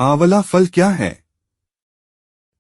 आंवला फल क्या है?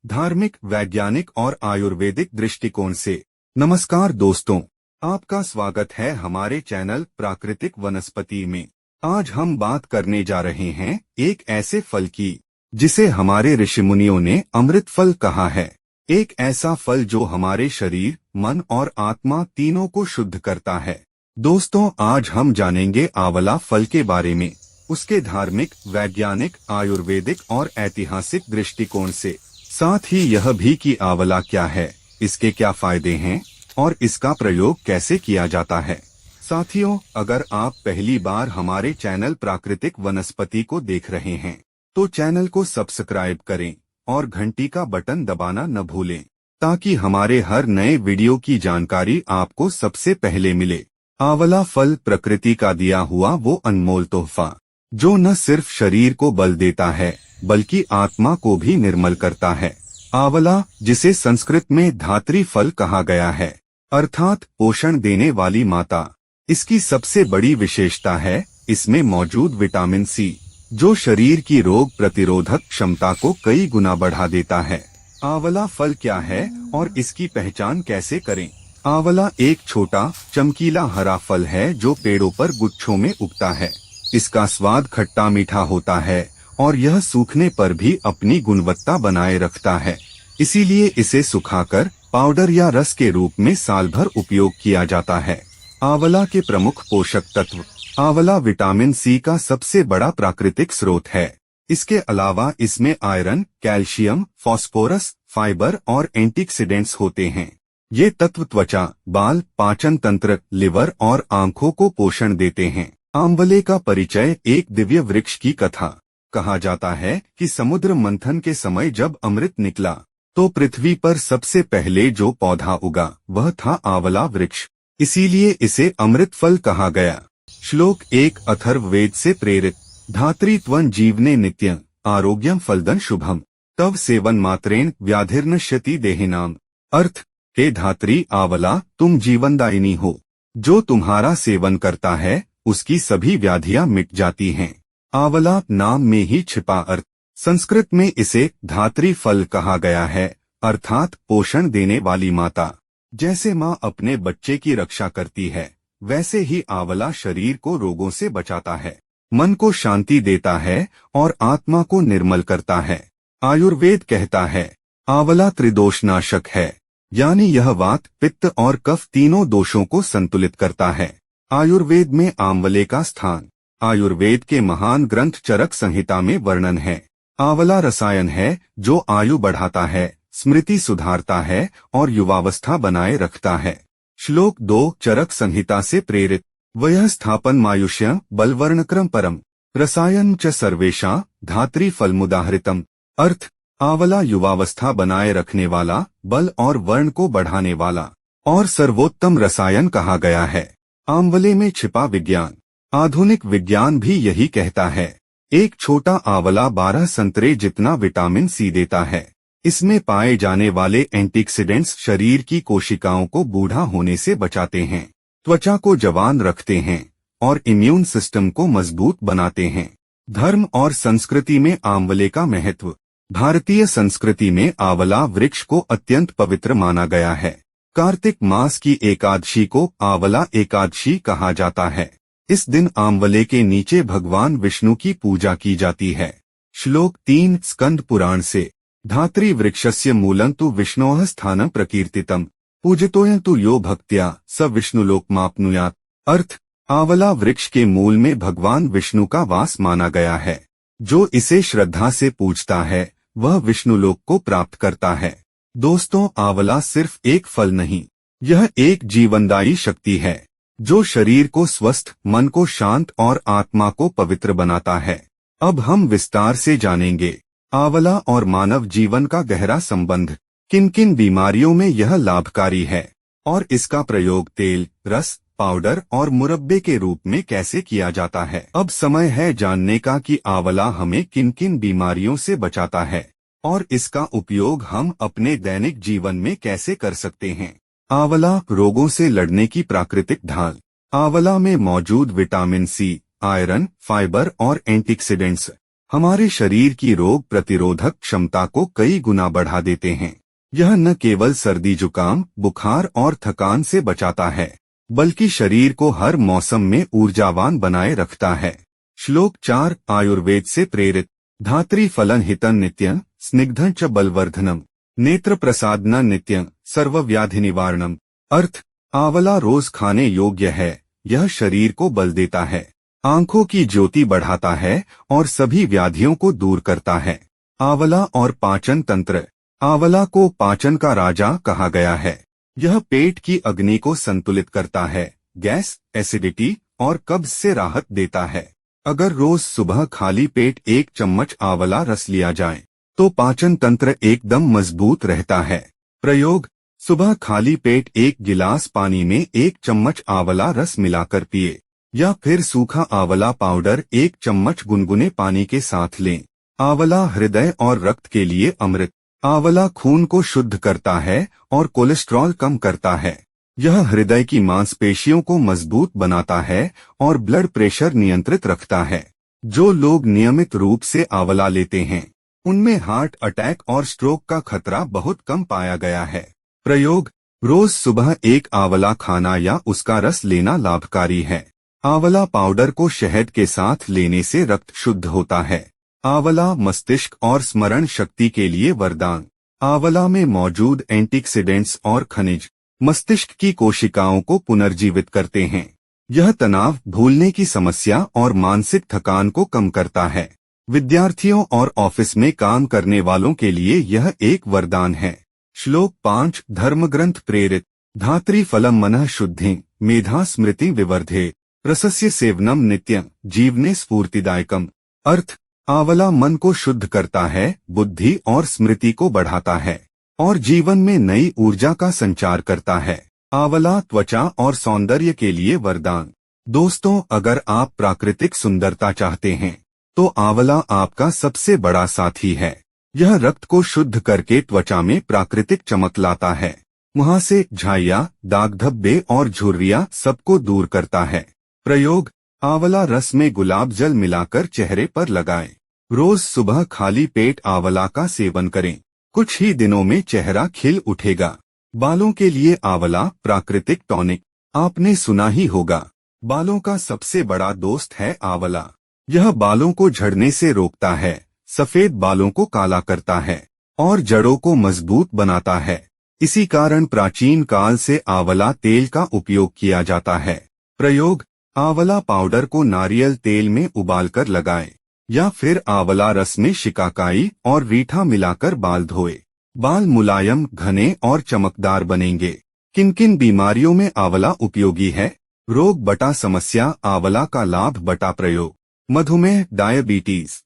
धार्मिक, वैज्ञानिक और आयुर्वेदिक दृष्टिकोण से। नमस्कार दोस्तों, आपका स्वागत है हमारे चैनल प्राकृतिक वनस्पति में। आज हम बात करने जा रहे हैं एक ऐसे फल की जिसे हमारे ऋषि मुनियों ने अमृत फल कहा है। एक ऐसा फल जो हमारे शरीर, मन और आत्मा तीनों को शुद्ध करता है। दोस्तों, आज हम जानेंगे आंवला फल के बारे में, उसके धार्मिक, वैज्ञानिक, आयुर्वेदिक और ऐतिहासिक दृष्टिकोण से। साथ ही यह भी कि आंवला क्या है, इसके क्या फायदे हैं और इसका प्रयोग कैसे किया जाता है। साथियों, अगर आप पहली बार हमारे चैनल प्राकृतिक वनस्पति को देख रहे हैं तो चैनल को सब्सक्राइब करें और घंटी का बटन दबाना न भूलें, ताकि हमारे हर नए वीडियो की जानकारी आपको सबसे पहले मिले। आंवला फल प्रकृति का दिया हुआ वो अनमोल तोहफा जो न सिर्फ शरीर को बल देता है बल्कि आत्मा को भी निर्मल करता है। आंवला, जिसे संस्कृत में धात्री फल कहा गया है, अर्थात पोषण देने वाली माता, इसकी सबसे बड़ी विशेषता है इसमें मौजूद विटामिन सी, जो शरीर की रोग प्रतिरोधक क्षमता को कई गुना बढ़ा देता है। आंवला फल क्या है और इसकी पहचान कैसे करें? आंवला एक छोटा, चमकीला हरा फल है जो पेड़ों पर गुच्छों में उगता है। इसका स्वाद खट्टा मीठा होता है और यह सूखने पर भी अपनी गुणवत्ता बनाए रखता है। इसीलिए इसे सुखाकर पाउडर या रस के रूप में साल भर उपयोग किया जाता है। आंवला के प्रमुख पोषक तत्व। आंवला विटामिन सी का सबसे बड़ा प्राकृतिक स्रोत है। इसके अलावा इसमें आयरन, कैल्शियम, फास्फोरस, फाइबर और एंटीऑक्सीडेंट्स होते हैं। ये तत्व त्वचा, बाल, पाचन तंत्र, लिवर और आंखों को पोषण देते हैं। आंवले का परिचय एक दिव्य वृक्ष की कथा। कहा जाता है कि समुद्र मंथन के समय जब अमृत निकला तो पृथ्वी पर सबसे पहले जो पौधा उगा वह था आंवला वृक्ष। इसीलिए इसे अमृत फल कहा गया। श्लोक 1 अथर्ववेद से प्रेरित। धात्री त्वं जीवने नित्यं आरोग्यम फलदं शुभम तव सेवन मात्रेण व्याधिर्नश्यति देहिनाम। अर्थ, हे धात्री आंवला, तुम जीवनदायिनी हो। जो तुम्हारा सेवन करता है उसकी सभी व्याधियां मिट जाती हैं। आंवला नाम में ही छिपा अर्थ। संस्कृत में इसे धात्री फल कहा गया है, अर्थात पोषण देने वाली माता। जैसे माँ अपने बच्चे की रक्षा करती है, वैसे ही आंवला शरीर को रोगों से बचाता है, मन को शांति देता है और आत्मा को निर्मल करता है। आयुर्वेद कहता है आंवला त्रिदोषनाशक है, यानी यह वात, पित्त और कफ तीनों दोषों को संतुलित करता है। आयुर्वेद में आंवले का स्थान। आयुर्वेद के महान ग्रंथ चरक संहिता में वर्णन है। आंवला रसायन है जो आयु बढ़ाता है, स्मृति सुधारता है और युवावस्था बनाए रखता है। श्लोक 2 चरक संहिता से प्रेरित। वयः स्थापन मायुष्य बलवर्णक्रम परम रसायन च सर्वेशा धात्री फलमुदाहृतम। अर्थ, आंवला युवावस्था बनाए रखने वाला, बल और वर्ण को बढ़ाने वाला और सर्वोत्तम रसायन कहा गया है। आंवले में छिपा विज्ञान। आधुनिक विज्ञान भी यही कहता है। एक छोटा आंवला 12 संतरे जितना विटामिन सी देता है। इसमें पाए जाने वाले एंटीऑक्सीडेंट्स शरीर की कोशिकाओं को बूढ़ा होने से बचाते हैं, त्वचा को जवान रखते हैं और इम्यून सिस्टम को मजबूत बनाते हैं। धर्म और संस्कृति में आंवले का महत्व। भारतीय संस्कृति में आंवला वृक्ष को अत्यंत पवित्र माना गया है। कार्तिक मास की एकादशी को आंवला एकादशी कहा जाता है। इस दिन आंवले के नीचे भगवान विष्णु की पूजा की जाती है। श्लोक 3 स्कंद पुराण से। धात्री वृक्षस्य मूलं तु विष्णोः स्थानं प्रकीर्तितम् पूजितोऽयं तु यो भक्त्या स विष्णुलोकमाप्नुयात्। अर्थ, आंवला वृक्ष के मूल में भगवान विष्णु का वास माना गया है। जो इसे श्रद्धा से पूजता है वह विष्णुलोक को प्राप्त करता है। दोस्तों, आंवला सिर्फ एक फल नहीं, यह एक जीवनदायी शक्ति है जो शरीर को स्वस्थ, मन को शांत और आत्मा को पवित्र बनाता है। अब हम विस्तार से जानेंगे आंवला और मानव जीवन का गहरा संबंध। किन किन बीमारियों में यह लाभकारी है और इसका प्रयोग तेल, रस, पाउडर और मुरब्बे के रूप में कैसे किया जाता है। अब समय है जानने का कि आंवला हमें किन किन बीमारियों से बचाता है और इसका उपयोग हम अपने दैनिक जीवन में कैसे कर सकते हैं। आंवला रोगों से लड़ने की प्राकृतिक ढाल। आंवला में मौजूद विटामिन सी, आयरन, फाइबर और एंटीऑक्सीडेंट्स हमारे शरीर की रोग प्रतिरोधक क्षमता को कई गुना बढ़ा देते हैं। यह न केवल सर्दी जुकाम, बुखार और थकान से बचाता है, बल्कि शरीर को हर मौसम में ऊर्जावान बनाए रखता है। श्लोक 4 आयुर्वेद से प्रेरित। धात्री फलन हितं नित्यं, स्निग्धं च बलवर्धनम, नेत्र प्रसादना नित्यं, सर्वव्याधि निवारणम। अर्थ, आंवला रोज खाने योग्य है। यह शरीर को बल देता है, आंखों की ज्योति बढ़ाता है और सभी व्याधियों को दूर करता है। आंवला और पाचन तंत्र। आंवला को पाचन का राजा कहा गया है। यह पेट की अग्नि को संतुलित करता है, गैस, एसिडिटी और कब्ज से राहत देता है। अगर रोज सुबह खाली पेट 1 चम्मच आंवला रस लिया जाए तो पाचन तंत्र एकदम मजबूत रहता है। प्रयोग, सुबह खाली पेट 1 गिलास पानी में 1 चम्मच आंवला रस मिलाकर पिए, या फिर सूखा आंवला पाउडर 1 चम्मच गुनगुने पानी के साथ लें। आंवला हृदय और रक्त के लिए अमृत। आंवला खून को शुद्ध करता है और कोलेस्ट्रॉल कम करता है। यह हृदय की मांसपेशियों को मजबूत बनाता है और ब्लड प्रेशर नियंत्रित रखता है। जो लोग नियमित रूप से आंवला लेते हैं, उनमें हार्ट अटैक और स्ट्रोक का खतरा बहुत कम पाया गया है। प्रयोग, रोज सुबह 1 आंवला खाना या उसका रस लेना लाभकारी है। आंवला पाउडर को शहद के साथ लेने से रक्त शुद्ध होता है। आंवला मस्तिष्क और स्मरण शक्ति के लिए वरदान। आंवला में मौजूद एंटीऑक्सीडेंट्स और खनिज मस्तिष्क की कोशिकाओं को पुनर्जीवित करते हैं। यह तनाव, भूलने की समस्या और मानसिक थकान को कम करता है। विद्यार्थियों और ऑफिस में काम करने वालों के लिए यह एक वरदान है। श्लोक 5 धर्मग्रंथ प्रेरित। धात्री फलम मनः शुद्धि, मेधा स्मृति विवर्धे, रसस्य सेवनम नित्यं, जीवने स्फूर्तिदायकम। अर्थ, आंवला मन को शुद्ध करता है, बुद्धि और स्मृति को बढ़ाता है और जीवन में नई ऊर्जा का संचार करता है। आंवला त्वचा और सौंदर्य के लिए वरदान। दोस्तों, अगर आप प्राकृतिक सुंदरता चाहते हैं तो आंवला आपका सबसे बड़ा साथी है। यह रक्त को शुद्ध करके त्वचा में प्राकृतिक चमक लाता है। मुहासे, झाइयाँ, दाग धब्बे और झुर्रियाँ सबको दूर करता है। प्रयोग, आंवला रस में गुलाब जल मिलाकर चेहरे पर लगाएं। रोज सुबह खाली पेट आंवला का सेवन करें। कुछ ही दिनों में चेहरा खिल उठेगा। बालों के लिए आंवला प्राकृतिक टॉनिक। आपने सुना ही होगा, बालों का सबसे बड़ा दोस्त है आंवला। यह बालों को झड़ने से रोकता है, सफेद बालों को काला करता है और जड़ों को मजबूत बनाता है। इसी कारण प्राचीन काल से आंवला तेल का उपयोग किया जाता है। प्रयोग, आंवला पाउडर को नारियल तेल में उबालकर लगाएं या फिर आंवला रस में शिकाकाई और रीठा मिलाकर बाल धोए। बाल मुलायम, घने और चमकदार बनेंगे। किन किन बीमारियों में आंवला उपयोगी है? रोग बटा समस्या, आंवला का लाभ बटा प्रयोग। मधुमेह, डायबिटीज,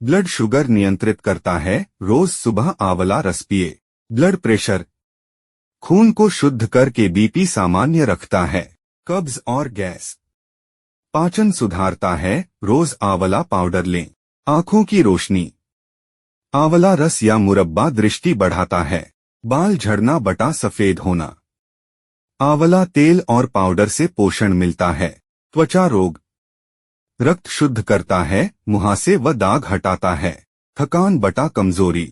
ब्लड शुगर नियंत्रित करता है, रोज सुबह आंवला रस पिए। ब्लड प्रेशर, खून को शुद्ध करके बीपी सामान्य रखता है। कब्ज और गैस, पाचन सुधारता है, रोज आंवला पाउडर लें। आंखों की रोशनी, आंवला रस या मुरब्बा दृष्टि बढ़ाता है। बाल झड़ना बटा सफेद होना, आंवला तेल और पाउडर से पोषण मिलता है। त्वचा रोग, रक्त शुद्ध करता है, मुहासे व दाग हटाता है। थकान बटा कमजोरी,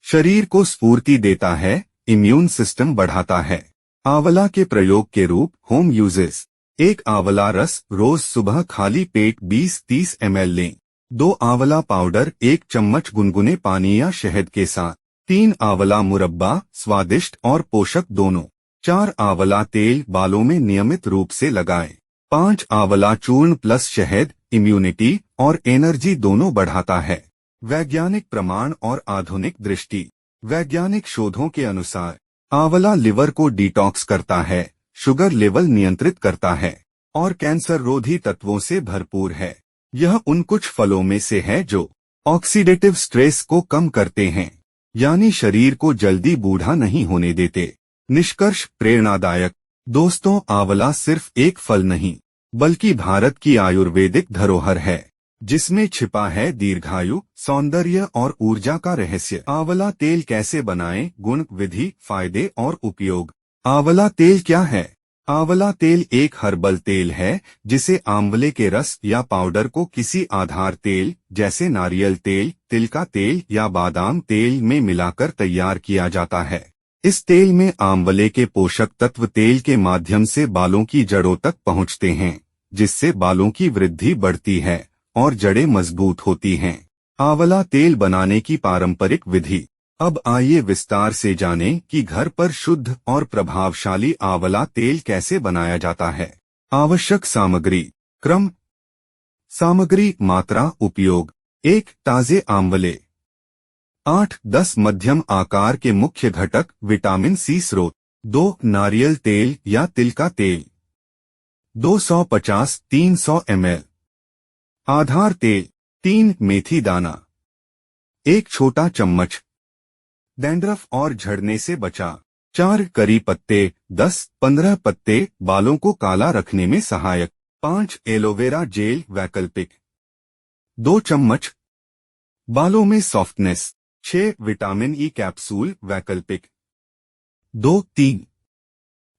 शरीर को स्फूर्ति देता है, इम्यून सिस्टम बढ़ाता है। आंवला के प्रयोग के रूप, होम यूजेस। 1 आंवला रस रोज सुबह खाली पेट 20-30 ml लें। 2 आंवला पाउडर 1 चम्मच गुनगुने पानी या शहद के साथ। 3 आंवला मुरब्बा, स्वादिष्ट और पोषक दोनों। 4 आंवला तेल बालों में नियमित रूप से लगाएं। 5 आंवला चूर्ण प्लस शहद इम्यूनिटी और एनर्जी दोनों बढ़ाता है। वैज्ञानिक प्रमाण और आधुनिक दृष्टि। वैज्ञानिक शोधों के अनुसार आंवला लिवर को डिटॉक्स करता है, शुगर लेवल नियंत्रित करता है और कैंसर रोधी तत्वों से भरपूर है। यह उन कुछ फलों में से है जो ऑक्सीडेटिव स्ट्रेस को कम करते हैं, यानी शरीर को जल्दी बूढ़ा नहीं होने देते। निष्कर्ष, प्रेरणादायक। दोस्तों, आंवला सिर्फ एक फल नहीं, बल्कि भारत की आयुर्वेदिक धरोहर है, जिसमें छिपा है दीर्घायु, सौंदर्य और ऊर्जा का रहस्य। आंवला तेल कैसे बनाएं? गुण, विधि, फायदे और उपयोग। आंवला तेल क्या है? आंवला तेल एक हर्बल तेल है जिसे आंवले के रस या पाउडर को किसी आधार तेल जैसे नारियल तेल, तिल का तेल या बादाम तेल में मिलाकर तैयार किया जाता है। इस तेल में आंवले के पोषक तत्व तेल के माध्यम से बालों की जड़ों तक पहुंचते हैं, जिससे बालों की वृद्धि बढ़ती है और जड़ें मजबूत होती हैं। आंवला तेल बनाने की पारंपरिक विधि। अब आइए विस्तार से जानें कि घर पर शुद्ध और प्रभावशाली आंवला तेल कैसे बनाया जाता है। आवश्यक सामग्री। क्रम। सामग्री, मात्रा, उपयोग। 1 ताजे आंवले। 8-10 मध्यम आकार के मुख्य घटक विटामिन सी स्रोत। 2 नारियल तेल या तिल का तेल 250-300 ml। आधार तेल 3 मेथी दाना 1 छोटा चम्मच। डैंड्रफ और झड़ने से बचा। 4 करी पत्ते 10-15 पत्ते बालों को काला रखने में सहायक। 5 एलोवेरा जेल वैकल्पिक 2 चम्मच। बालों में सॉफ्टनेस। 6 विटामिन ई कैप्सूल वैकल्पिक 2-3।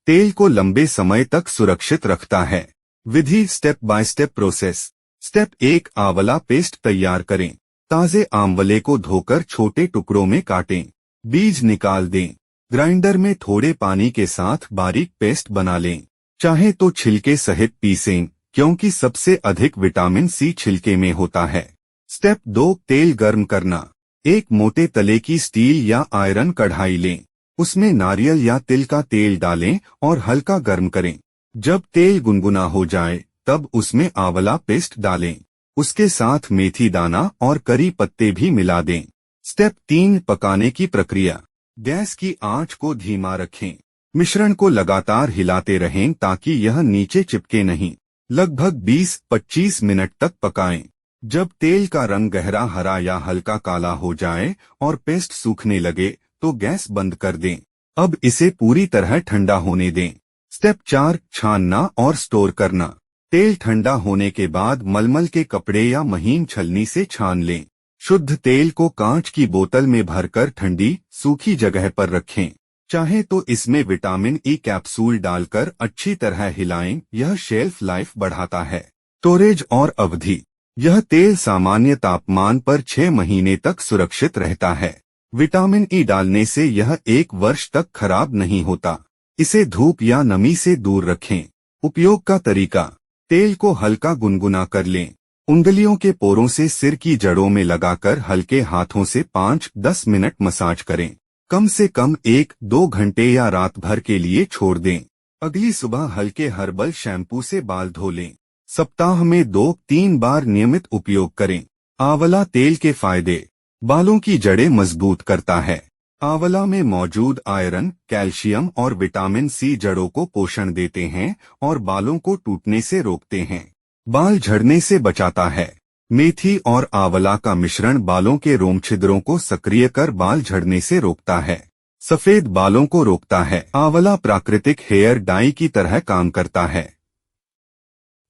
तेल को लंबे समय तक सुरक्षित रखता है। विधि step by step process. Step 1 आंवला पेस्ट तैयार करें। ताजे आंवले को धोकर छोटे टुकड़ों में काटें। बीज निकाल दें। ग्राइंडर में थोड़े पानी के साथ बारीक पेस्ट बना लें। चाहे तो छिलके सहित पीसें, क्योंकि सबसे अधिक विटामिन सी छिलके में होता है। स्टेप 2 तेल गर्म करना। एक मोटे तले की स्टील या आयरन कढ़ाई लें। उसमें नारियल या तिल का तेल डालें और हल्का गर्म करें। जब तेल गुनगुना हो जाए तब उसमें आंवला पेस्ट डालें। उसके साथ मेथी दाना और करी पत्ते भी मिला दें। स्टेप 3 पकाने की प्रक्रिया। गैस की आंच को धीमा रखें। मिश्रण को लगातार हिलाते रहें ताकि यह नीचे चिपके नहीं। लगभग 20-25 मिनट तक पकाएं। जब तेल का रंग गहरा हरा या हल्का काला हो जाए और पेस्ट सूखने लगे तो गैस बंद कर दें। अब इसे पूरी तरह ठंडा होने दें। स्टेप 4 छानना और स्टोर करना। तेल ठंडा होने के बाद मलमल के कपड़े या महीन छलनी से छान लें। शुद्ध तेल को कांच की बोतल में भरकर ठंडी, सूखी जगह पर रखें। चाहे तो इसमें विटामिन ई कैप्सूल डालकर अच्छी तरह हिलाएं, यह शेल्फ लाइफ बढ़ाता है। स्टोरेज और अवधि। यह तेल सामान्य तापमान पर 6 महीने तक सुरक्षित रहता है। विटामिन ई डालने से यह 1 वर्ष तक खराब नहीं होता। इसे धूप या नमी से दूर रखें। उपयोग का तरीका। तेल को हल्का गुनगुना कर लें। उंगलियों के पोरों से सिर की जड़ों में लगाकर हल्के हाथों से 5-10 मिनट मसाज करें। कम से कम 1-2 घंटे या रात भर के लिए छोड़ दें। अगली सुबह हल्के हर्बल शैम्पू से बाल धो लें। सप्ताह में 2-3 बार नियमित उपयोग करें। आंवला तेल के फायदे। बालों की जड़ें मजबूत करता है। आंवला में मौजूद आयरन, कैल्शियम और विटामिन सी जड़ों को पोषण देते हैं और बालों को टूटने से रोकते हैं। बाल झड़ने से बचाता है। मेथी और आंवला का मिश्रण बालों के रोम छिद्रों को सक्रिय कर बाल झड़ने से रोकता है। सफेद बालों को रोकता है। आंवला प्राकृतिक हेयर डाई की तरह काम करता है।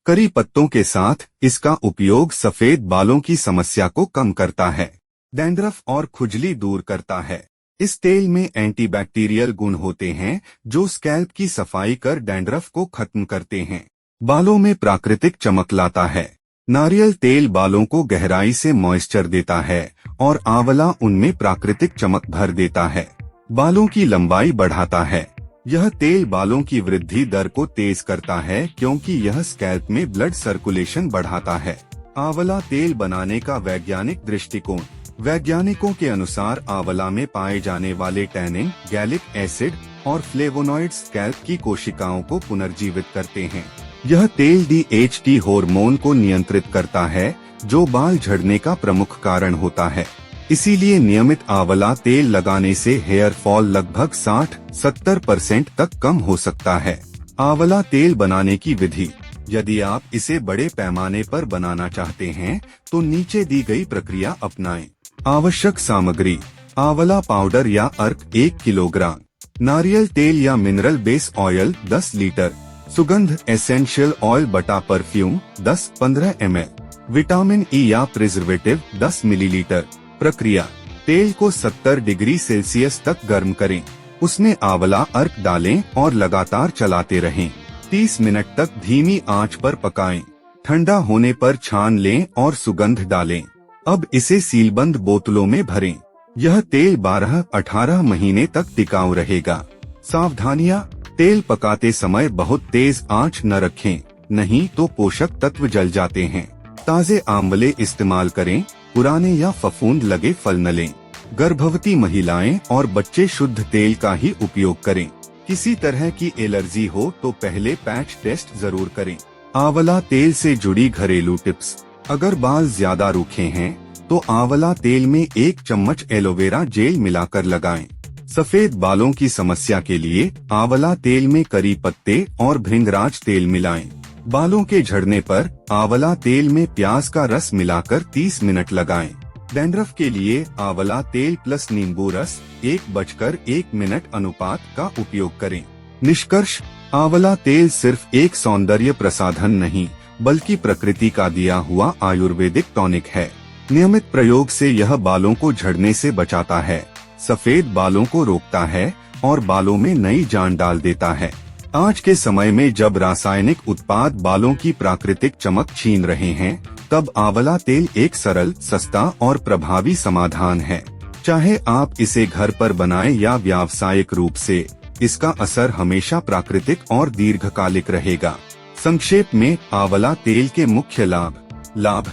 करी पत्तों के साथ इसका उपयोग सफेद बालों की समस्या को कम करता है। डैंड्रफ और खुजली दूर करता है। इस तेल में एंटीबैक्टीरियल गुण होते हैं जो स्कैल्प की सफाई कर डैंड्रफ को खत्म करते हैं। बालों में प्राकृतिक चमक लाता है। नारियल तेल बालों को गहराई से मॉइस्चर देता है और आंवला उनमें प्राकृतिक चमक भर देता है। बालों की लंबाई बढ़ाता है। यह तेल बालों की वृद्धि दर को तेज करता है क्योंकि यह स्कैल्प में ब्लड सर्कुलेशन बढ़ाता है। आंवला तेल बनाने का वैज्ञानिक दृष्टिकोण। वैज्ञानिकों के अनुसार आंवला में पाए जाने वाले टैनिन, गैलिक एसिड और फ्लेवोनॉइड्स स्कैल्प की कोशिकाओं को पुनर्जीवित करते हैं। यह तेल DHT हार्मोन को नियंत्रित करता है जो बाल झड़ने का प्रमुख कारण होता है। इसीलिए नियमित आंवला तेल लगाने से हेयर फॉल लगभग 60-70% तक कम हो सकता है। आंवला तेल बनाने की विधि। यदि आप इसे बड़े पैमाने पर बनाना चाहते हैं तो नीचे दी गई प्रक्रिया अपनाएं। आवश्यक सामग्री। आंवला पाउडर या अर्क 1 किलोग्राम। नारियल तेल या मिनरल बेस ऑयल 10 लीटर। सुगंध एसेंशियल ऑयल बटा परफ्यूम 10-15 ml। विटामिन ई या प्रिजर्वेटिव 10 मिलीलीटर। प्रक्रिया। तेल को 70 डिग्री सेल्सियस तक गर्म करें। उसमें आंवला अर्क डालें और लगातार चलाते रहें। 30 मिनट तक धीमी आंच पर पकाएं। ठंडा होने पर छान लें और सुगंध डालें। अब इसे सीलबंद बोतलों में भरें। यह तेल 12-18 महीने तक टिकाऊ रहेगा। सावधानियां, तेल पकाते समय बहुत तेज आंच न रखें, नहीं तो पोषक तत्व जल जाते हैं। ताजे आंवले इस्तेमाल करें, पुराने या फफूंद लगे फल न लें। गर्भवती महिलाएं और बच्चे शुद्ध तेल का ही उपयोग करें। किसी तरह की एलर्जी हो तो पहले पैच टेस्ट जरूर करें। आंवला तेल से जुड़ी घरेलू टिप्स। अगर बाल ज्यादा रूखे हैं तो आंवला तेल में 1 चम्मच एलोवेरा जेल मिलाकर लगाएं। सफेद बालों की समस्या के लिए आंवला तेल में करी पत्ते और भृंगराज तेल मिलाएं। बालों के झड़ने पर आंवला तेल में प्याज का रस मिलाकर 30 मिनट लगाएं। डैंड्रफ के लिए आंवला तेल प्लस नींबू रस 1:1 मिनट अनुपात का उपयोग करें। निष्कर्ष, आंवला तेल सिर्फ एक सौंदर्य प्रसाधन नहीं, बल्कि प्रकृति का दिया हुआ आयुर्वेदिक टॉनिक है। नियमित प्रयोग से यह बालों को झड़ने से बचाता है, सफेद बालों को रोकता है और बालों में नई जान डाल देता है। आज के समय में जब रासायनिक उत्पाद बालों की प्राकृतिक चमक छीन रहे हैं, तब आंवला तेल एक सरल, सस्ता और प्रभावी समाधान है। चाहे आप इसे घर पर बनाएं या व्यावसायिक रूप से, इसका असर हमेशा प्राकृतिक और दीर्घकालिक रहेगा। संक्षेप में आंवला तेल के मुख्य लाभ।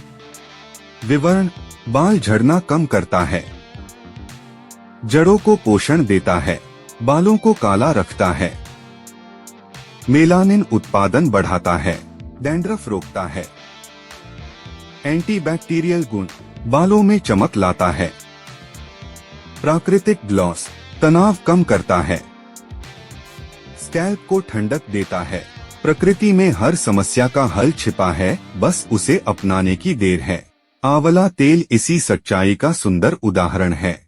विवरण: बाल झड़ना कम करता है, जड़ों को पोषण देता है, बालों को काला रखता है, मेलानिन उत्पादन बढ़ाता है, डैंड्रफ रोकता है, एंटीबैक्टीरियल गुण, बालों में चमक लाता है, प्राकृतिक ग्लॉस, तनाव कम करता है, स्कैल्प को ठंडक देता है। प्रकृति में हर समस्या का हल छिपा है, बस उसे अपनाने की देर है। आंवला तेल इसी सच्चाई का सुंदर उदाहरण है।